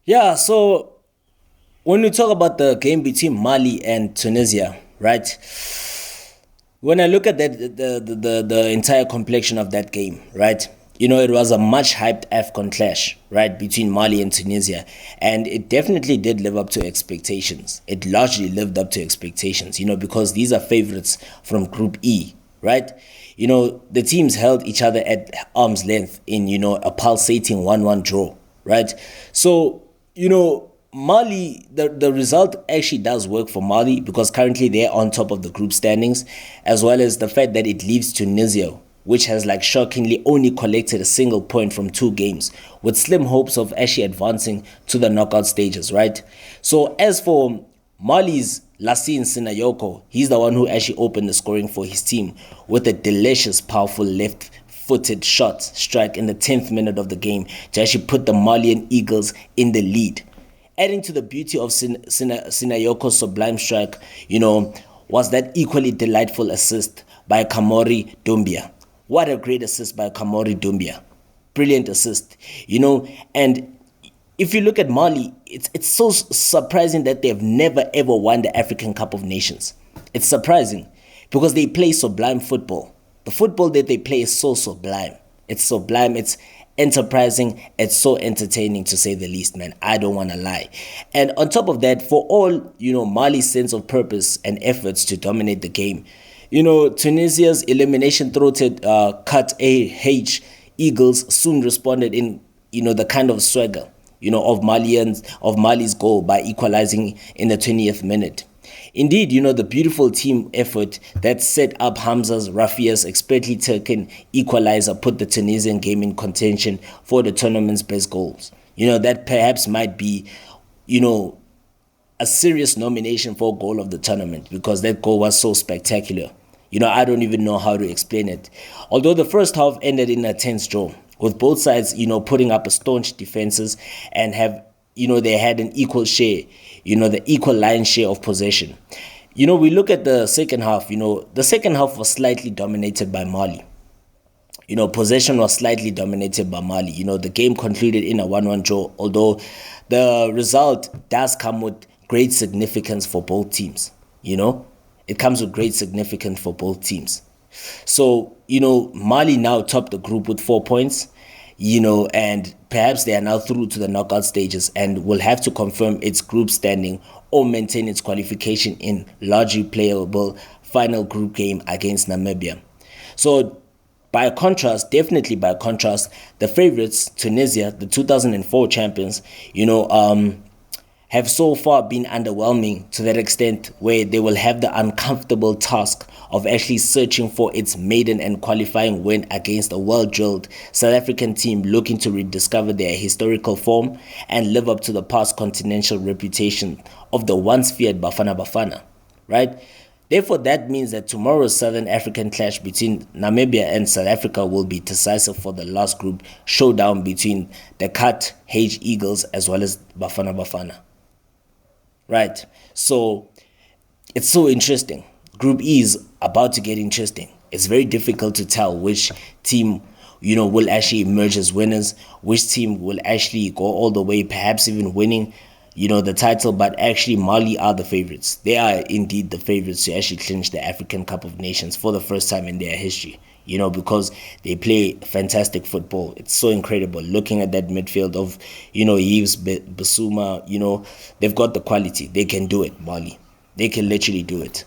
Yeah, so when we talk about the game between Mali and Tunisia, right? When I look at the entire complexion of that game, right? It was a much hyped AFCON clash, right, between Mali and Tunisia, and it definitely did live up to expectations. It largely lived up to expectations, because these are favorites from Group E, right? The teams held each other at arm's length in, a pulsating 1-1 draw, right? So, Mali, the result actually does work for Mali because currently they're on top of the group standings, as well as the fact that it leaves Tunisia, which has like shockingly only collected a single point from two games, with slim hopes of actually advancing to the knockout stages, right? So as for Mali's Lassine Sinayoko, he's the one who actually opened the scoring for his team with a delicious, powerful left-footed shot strike in the 10th minute of the game to actually put the Malian Eagles in the lead. Adding to the beauty of Sinayoko's sublime strike, was that equally delightful assist by Kamori Doumbia. What a great assist by Kamori Doumbia. Brilliant assist, and if you look at Mali, it's so surprising that they've never ever won the African Cup of Nations. It's surprising because they play sublime football. The football that they play is so sublime. It's sublime. It's enterprising. It's so entertaining to say the least, man. I don't want to lie. And on top of that, for all, Mali's sense of purpose and efforts to dominate the game, Tunisia's elimination throated cut AH Eagles soon responded in, the kind of swagger, of Mali's goal by equalizing in the 20th minute. Indeed, the beautiful team effort that set up Hamza's Rafia's expertly taken equalizer put the Tunisian game in contention for the tournament's best goals. That perhaps might be, a serious nomination for goal of the tournament because that goal was so spectacular. I don't even know how to explain it. Although the first half ended in a tense draw, with both sides, putting up a staunch defenses and they had an equal share, the equal lion's share of possession. We look at the second half, the second half was slightly dominated by Mali. Possession was slightly dominated by Mali. The game concluded in a 1-1 draw, although the result does come with great significance for both teams. It comes with great significance for both teams. So, Mali now topped the group with 4 points, and perhaps they are now through to the knockout stages and will have to confirm its group standing or maintain its qualification in largely playable final group game against Namibia. So, definitely by contrast, the favorites, Tunisia, the 2004 champions, have so far been underwhelming to that extent where they will have the uncomfortable task of actually searching for its maiden and qualifying win against a well-drilled South African team looking to rediscover their historical form and live up to the past continental reputation of the once feared Bafana Bafana, right? Therefore, that means that tomorrow's Southern African clash between Namibia and South Africa will be decisive for the last group showdown between the Cut H Eagles as well as Bafana Bafana. Right, so it's so interesting. Group E is about to get interesting. It's very difficult to tell which team, will actually emerge as winners, which team will actually go all the way, perhaps even winning, the title. But actually, Mali are the favorites. They are indeed the favorites to actually clinch the African Cup of Nations for the first time in their history. Because they play fantastic football. It's so incredible. Looking at that midfield of, Yves Basuma, they've got the quality. They can do it, Mali. They can literally do it.